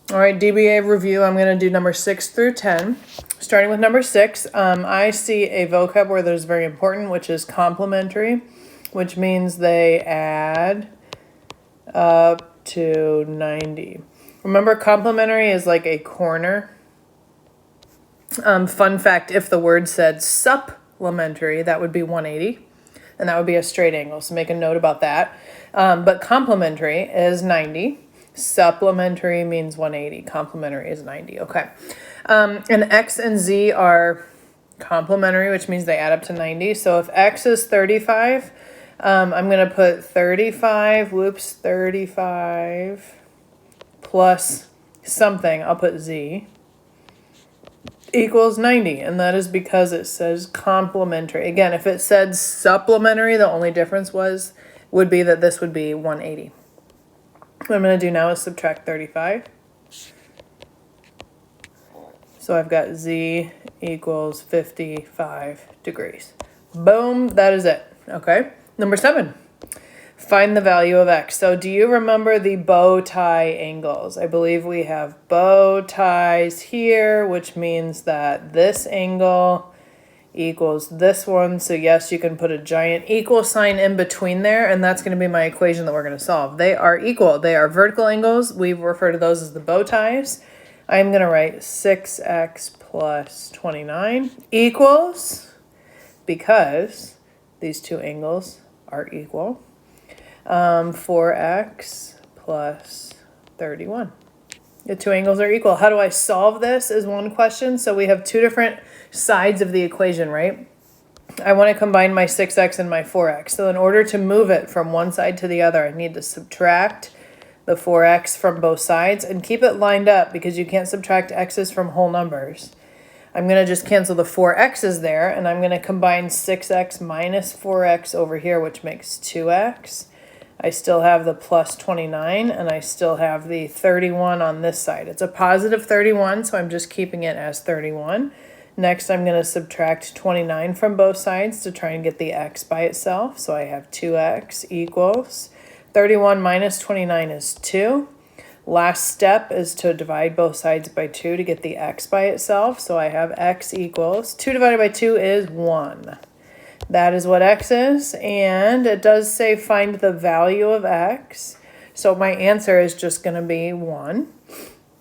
All right, DBA review. I'm going to do number 6 through 10. Starting with number 6, I see a vocab word that is very important, which is complementary, which means they add up to 90. Remember, complementary is like a corner. Fun fact, if the word said supplementary, that would be 180, and that would be a straight angle, so make a note about that. But complementary is 90. Supplementary means 180. Complementary is 90. Okay. And X and Z are complementary, which means they add up to 90. So if X is 35, I'm going to put 35 plus something. I'll put Z equals 90. And that is because it says complementary. Again, if it said supplementary, the only difference would be that this would be 180. What I'm going to do now is subtract 35. So I've got Z equals 55 degrees. Boom, that is it. Okay, number 7. Find the value of X. So do you remember the bow tie angles? I believe we have bow ties here, which means that this angle equals this one. So yes, you can put a giant equal sign in between there, and that's going to be my equation that we're going to solve. They are equal. They are vertical angles. We refer to those as the bow ties. I'm going to write 6x plus 29 equals, because these two angles are equal, 4x plus 31. The two angles are equal. How do I solve this is one question. So we have two different sides of the equation, right? I want to combine my 6x and my 4x. So in order to move it from one side to the other, I need to subtract the 4x from both sides and keep it lined up, because you can't subtract x's from whole numbers. I'm going to just cancel the 4x's there, and I'm going to combine 6x minus 4x over here, which makes 2x. I still have the plus 29, and I still have the 31 on this side. It's a positive 31, so I'm just keeping it as 31. Next, I'm going to subtract 29 from both sides to try and get the x by itself. So I have 2x equals 31 minus 29 is 2. Last step is to divide both sides by 2 to get the x by itself. So I have x equals 2 divided by 2 is 1. That is what x is, and it does say find the value of x. So my answer is just going to be 1.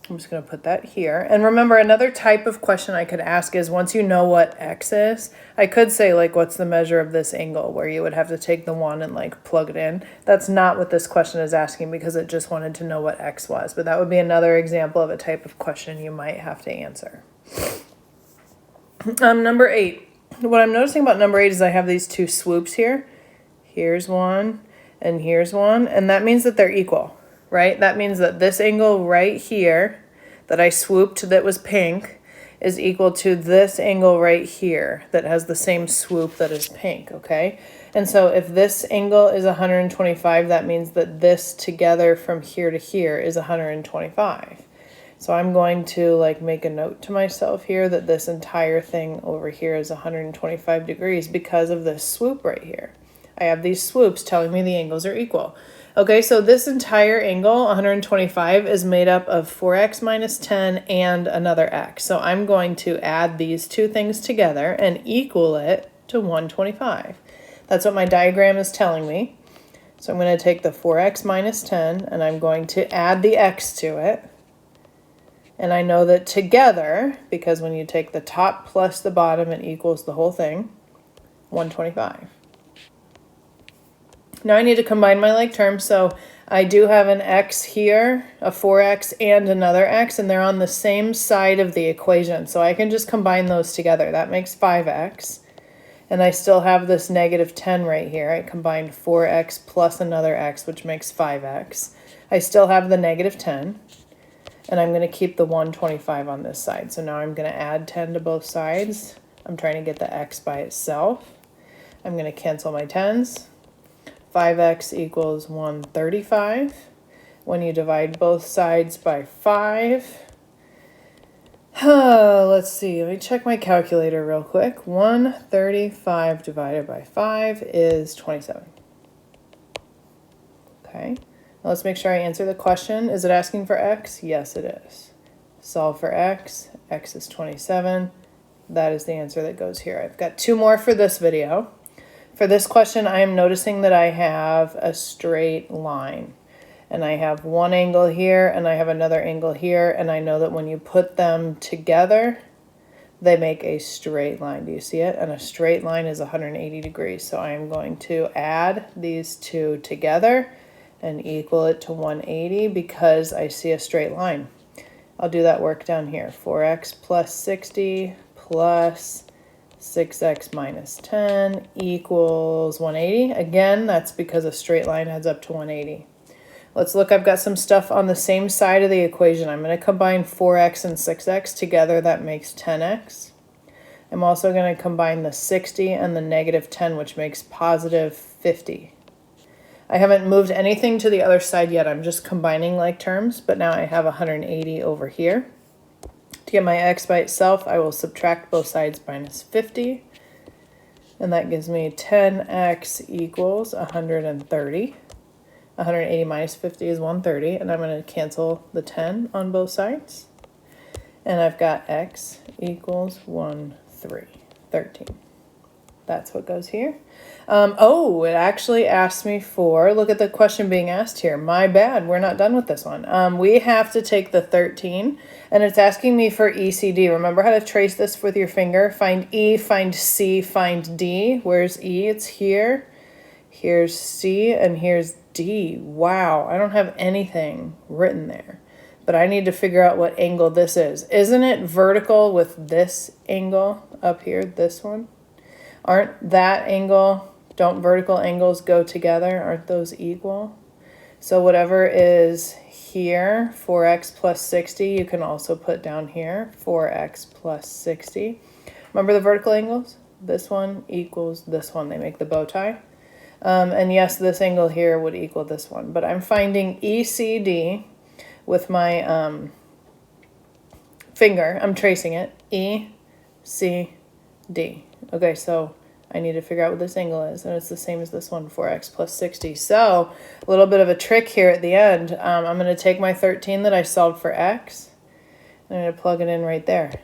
I'm just going to put that here. And remember, another type of question I could ask is, once you know what x is, I could say, like, what's the measure of this angle, where you would have to take the 1 and like plug it in. That's not what this question is asking, because it just wanted to know what x was. But that would be another example of a type of question you might have to answer. Number 8. What I'm noticing about number 8 is I have these two swoops here. Here's one and here's one, and that means that they're equal, right? That means that this angle right here that I swooped that was pink is equal to this angle right here that has the same swoop that is pink, okay? And so if this angle is 125, that means that this together from here to here is 125. So I'm going to like make a note to myself here that this entire thing over here is 125 degrees because of this swoop right here. I have these swoops telling me the angles are equal. Okay, so this entire angle, 125, is made up of 4x minus 10 and another x. So I'm going to add these two things together and equal it to 125. That's what my diagram is telling me. So I'm going to take the 4x minus 10 and I'm going to add the x to it. And I know that together, because when you take the top plus the bottom, it equals the whole thing, 125. Now I need to combine my like terms. So I do have an x here, a 4x, and another x, and they're on the same side of the equation. So I can just combine those together. That makes 5x. And I still have this negative 10 right here. I combined 4x plus another x, which makes 5x. I still have the negative 10. And I'm going to keep the 125 on this side. So now I'm going to add 10 to both sides. I'm trying to get the x by itself. I'm going to cancel my 10s. 5x equals 135. When you divide both sides by 5, let's see, let me check my calculator real quick. 135 divided by 5 is 27. Okay, Let's make sure I answer the question. Is it asking for x? Yes, it is. Solve for x. X is 27. That is the answer that goes here. I've got 2 more for this video. For this question, I am noticing that I have a straight line. And I have one angle here, and I have another angle here, and I know that when you put them together, they make a straight line. Do you see it? And a straight line is 180 degrees. So I am going to add these 2 together and equal it to 180 because I see a straight line. I'll do that work down here. 4x plus 60 plus 6x minus 10 equals 180. Again, that's because a straight line adds up to 180. Let's look, I've got some stuff on the same side of the equation. I'm going to combine 4x and 6x together. That makes 10x. I'm also going to combine the 60 and the negative 10, which makes positive 50. I haven't moved anything to the other side yet. I'm just combining like terms, but now I have 180 over here. To get my x by itself, I will subtract both sides minus 50. And that gives me 10x equals 130. 180 minus 50 is 130, and I'm going to cancel the 10 on both sides. And I've got x equals 13. That's what goes here. Oh, it actually asked me for, look at the question being asked here. My bad, we're not done with this one. We have to take the 13, and it's asking me for ECD. Remember how to trace this with your finger? Find E, find C, find D. Where's E? It's here. Here's C, and here's D. Wow, I don't have anything written there. But I need to figure out what angle this is. Isn't it vertical with this angle up here, this one? Aren't that angle, don't vertical angles go together? Aren't those equal? So whatever is here, 4x plus 60, you can also put down here, 4x plus 60. Remember the vertical angles? This one equals this one. They make the bow tie. And yes, this angle here would equal this one. But I'm finding ECD with my finger. I'm tracing it. ECD. Okay, so I need to figure out what this angle is, and it's the same as this one, 4x plus 60. So a little bit of a trick here at the end. I'm going to take my 13 that I solved for x, and I'm going to plug it in right there.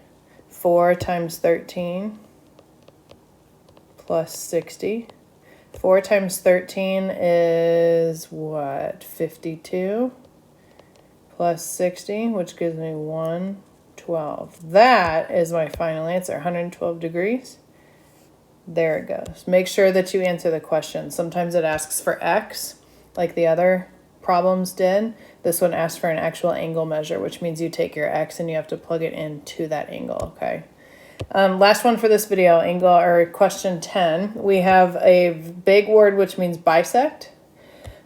4 times 13 plus 60. 4 times 13 is what? 52 plus 60, which gives me 112. That is my final answer, 112 degrees. There it goes. Make sure that you answer the question. Sometimes it asks for x, like the other problems did. This one asks for an actual angle measure, which means you take your x and you have to plug it into that angle, okay? Last one for this video, angle or question 10. We have a big word which means bisect.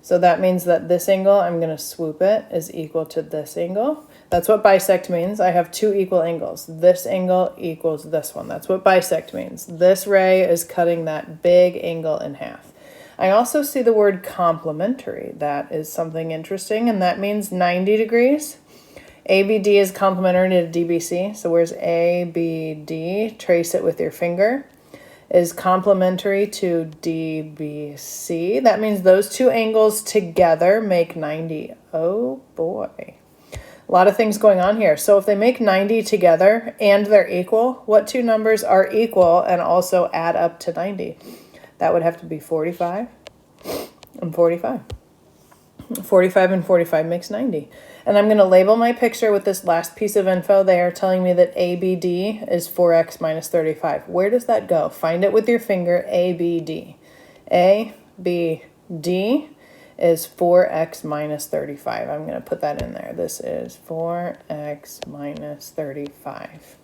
So that means that this angle, I'm going to swoop it, is equal to this angle. That's what bisect means. I have 2 equal angles. This angle equals this one. That's what bisect means. This ray is cutting that big angle in half. I also see the word complementary. That is something interesting, and that means 90 degrees. ABD is complementary to DBC. So where's ABD? Trace it with your finger. Is complementary to DBC. That means those 2 angles together make 90. Oh boy. A lot of things going on here. So if they make 90 together and they're equal, what 2 numbers are equal and also add up to 90? That would have to be 45 and 45. 45 and 45 makes 90. And I'm going to label my picture with this last piece of info. They are telling me that ABD is 4x minus 35. Where does that go? Find it with your finger, ABD. ABD is 4x minus 35. I'm going to put that in there. This is 4x minus 35.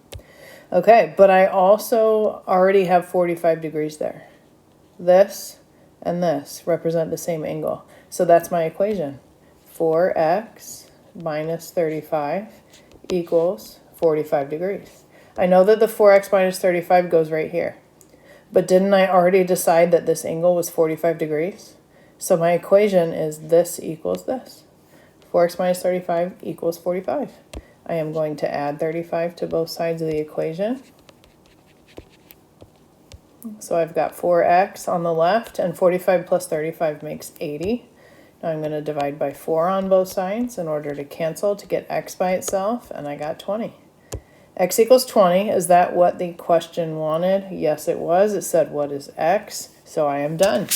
Okay, but I also already have 45 degrees there. This and this represent the same angle. So that's my equation. 4x minus 35 equals 45 degrees. I know that the 4x minus 35 goes right here. But didn't I already decide that this angle was 45 degrees? So my equation is this equals this. 4x minus 35 equals 45. I am going to add 35 to both sides of the equation. So I've got 4x on the left, and 45 plus 35 makes 80. I'm going to divide by 4 on both sides in order to cancel to get x by itself, and I got 20. X equals 20. Is that what the question wanted? Yes, it was. It said, what is x? So I am done.